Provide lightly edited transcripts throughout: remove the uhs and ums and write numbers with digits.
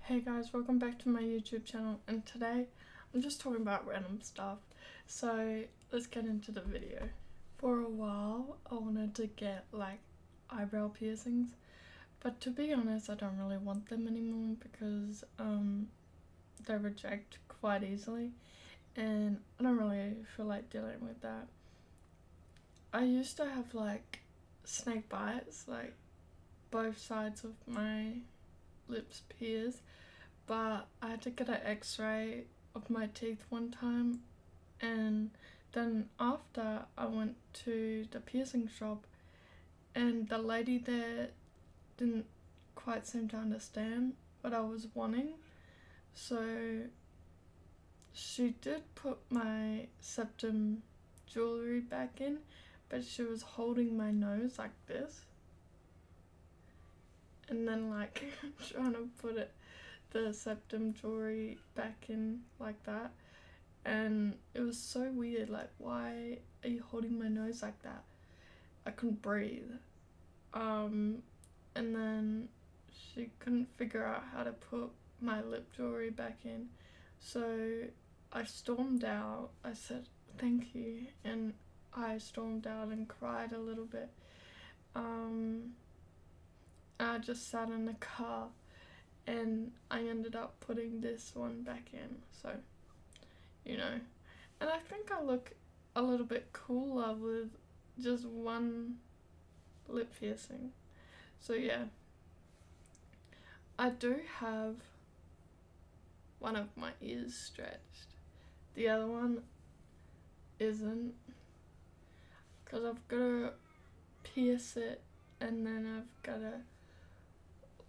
Hey guys, welcome back to my YouTube channel, and today I'm just talking about random stuff. So let's get into the video. For a while I wanted to get like eyebrow piercings, but to be honest I don't really want them anymore because they reject quite easily and I don't really feel like dealing with that. I used to have like snake bites, like both sides of my lips pierced, but I had to get an x-ray of my teeth one time, and then after I went to the piercing shop and the lady there didn't quite seem to understand what I was wanting, so she did put my septum jewelry back in, but she was holding my nose like this and then like trying to put the septum jewelry back in like that, and it was so weird. Like, why are you holding my nose like that? I couldn't breathe. And then she couldn't figure out how to put my lip jewelry back in, so I stormed out. I said thank you, and I stormed out and cried a little bit. I just sat in the car and I ended up putting this one back in, so you know. And I think I look a little bit cooler with just one lip piercing. So yeah, I do have one of my ears stretched. The other one isn't, because I've got to pierce it and then I've got to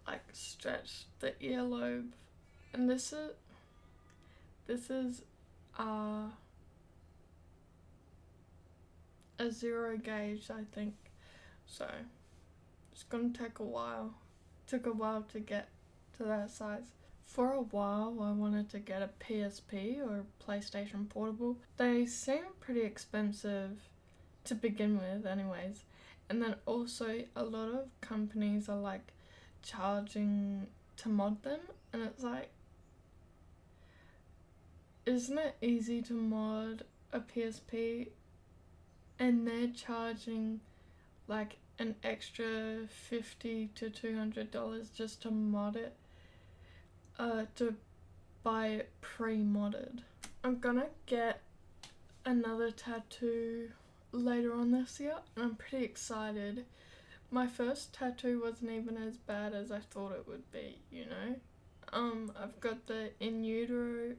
like stretch the earlobe. And this is a 0 gauge, I think. So it's gonna take a while. Took a while to get to that size. For a while I wanted to get a PSP or PlayStation Portable. They seem pretty expensive to begin with anyways. And then also a lot of companies are like charging to mod them, and it's like, isn't it easy to mod a PSP and they're charging like an extra $50 to $200 just to mod it, to buy it pre-modded. I'm gonna get another tattoo later on this year and I'm pretty excited. My first tattoo wasn't even as bad as I thought it would be, you know. I've got the In Utero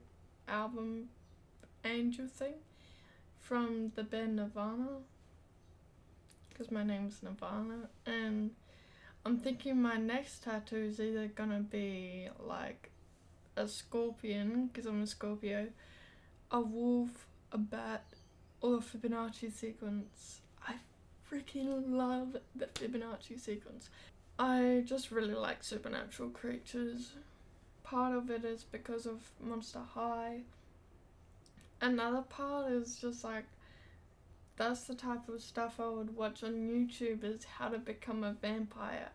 album angel thing from the band Nirvana, because my name's Nirvana, and I'm thinking my next tattoo is either gonna be like a scorpion, because I'm a Scorpio, a wolf, a bat, or a Fibonacci sequence. I freaking love the Fibonacci sequence. I just really like supernatural creatures. Part of it is because of Monster High. Another part is just like, that's the type of stuff I would watch on YouTube, is how to become a vampire.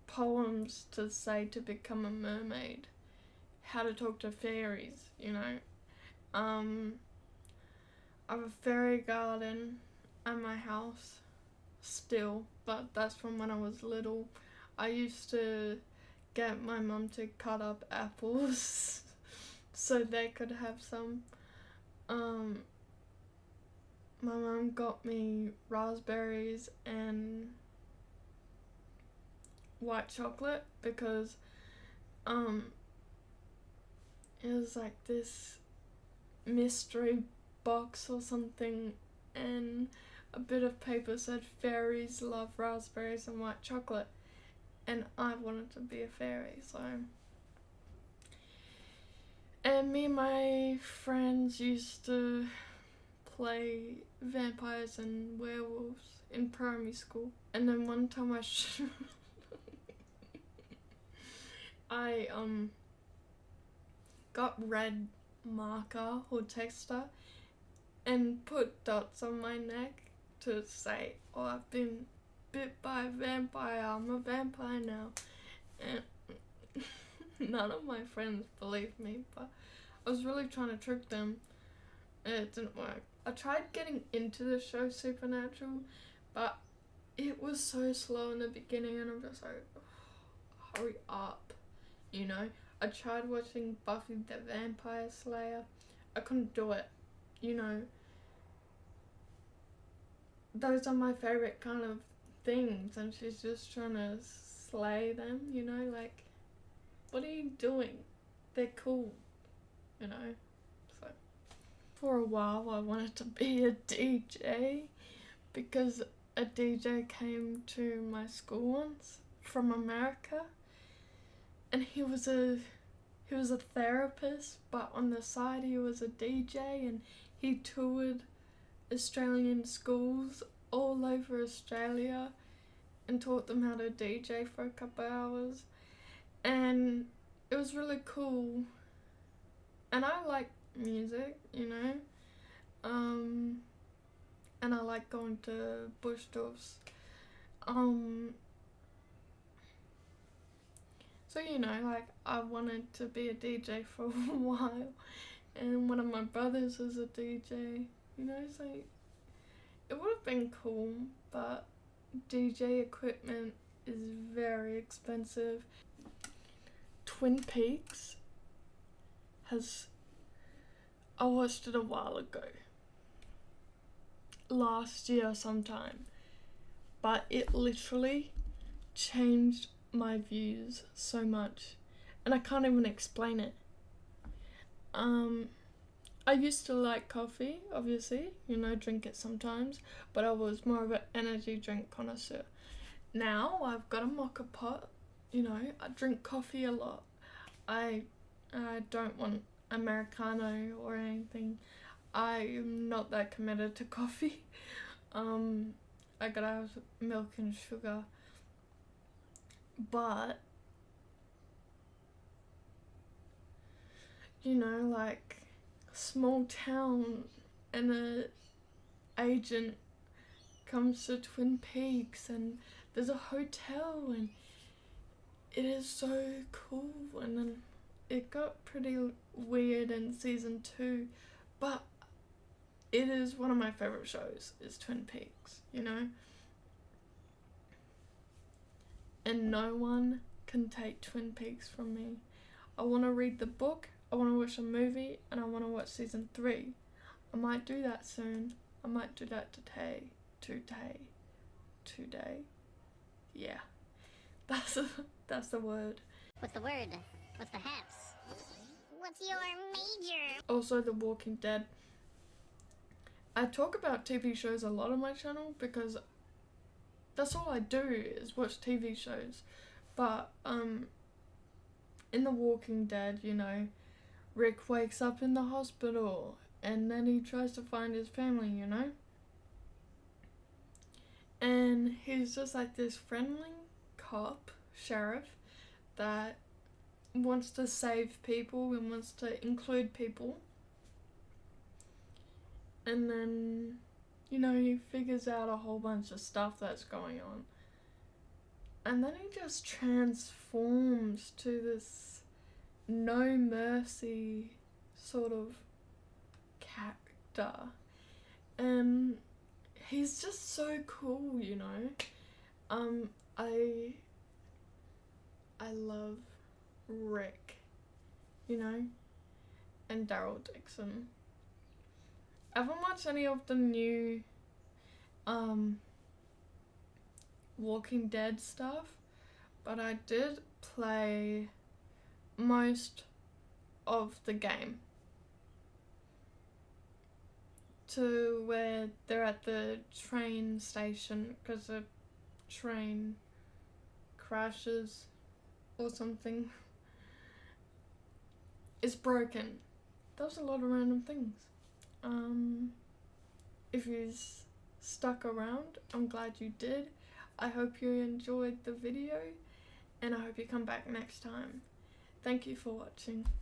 Poems to say to become a mermaid. How to talk to fairies, you know. I have a fairy garden at my house still, but that's from when I was little. I used to get my mum to cut up apples so they could have some. My mum got me raspberries and white chocolate because it was like this mystery box or something, and a bit of paper said fairies love raspberries and white chocolate, and I wanted to be a fairy, so. And me and my friends used to play vampires and werewolves in primary school. And then one time I got red marker or texture and put dots on my neck to say, oh, I've been bit by a vampire, I'm a vampire now. And none of my friends believed me, but I was really trying to trick them. It didn't work. I tried getting into the show Supernatural, but it was so slow in the beginning, and I'm just like, oh, hurry up, you know? I tried watching Buffy the Vampire Slayer. I couldn't do it, you know? Those are my favorite kind of things, and she's just trying to slay them, you know? Like, what are you doing? They're cool, you know? So, for a while, I wanted to be a DJ because a DJ came to my school once from America, and he was a therapist, but on the side he was a DJ, and he toured Australian schools all over Australia and taught them how to DJ for a couple hours, and it was really cool. And I like music, you know, and I like going to Buschdorf's. So, you know, like, I wanted to be a DJ for a while, and one of my brothers is a DJ, you know, so it would have been cool, but DJ equipment is very expensive. Twin Peaks I watched it a while ago, last year sometime, but it literally changed my views so much, and I can't even explain it. I used to like coffee, obviously, you know, drink it sometimes, but I was more of an energy drink connoisseur. Now I've got a mocha pot, you know, I drink coffee a lot. I don't want Americano or anything. I am not that committed to coffee. I gotta have milk and sugar. But, you know, like, small town, and a agent comes to Twin Peaks, and there's a hotel, and it is so cool. And then it got pretty weird in season 2, but it is one of my favorite shows, is Twin Peaks, you know? And no one can take Twin Peaks from me. I want to read the book, I want to watch a movie, and I want to watch season 3. I might do that soon. I might do that today. Yeah. That's the word. What's the word? What's the haps? What's your major? Also, The Walking Dead. I talk about TV shows a lot on my channel because that's all I do is watch TV shows. But in The Walking Dead, you know, Rick wakes up in the hospital and then he tries to find his family, you know? And he's just like this friendly cop, sheriff, that wants to save people and wants to include people. And then, you know, he figures out a whole bunch of stuff that's going on. And then he just transforms to this no mercy sort of character. And he's just so cool, you know. I love Rick, you know, and Daryl Dixon. I haven't watched any of the new Walking Dead stuff, but I did play most of the game to where they're at the train station because the train crashes or something. It's broken. That was a lot of random things. If you stuck around, I'm glad you did. I hope you enjoyed the video, and I hope you come back next time. Thank you for watching.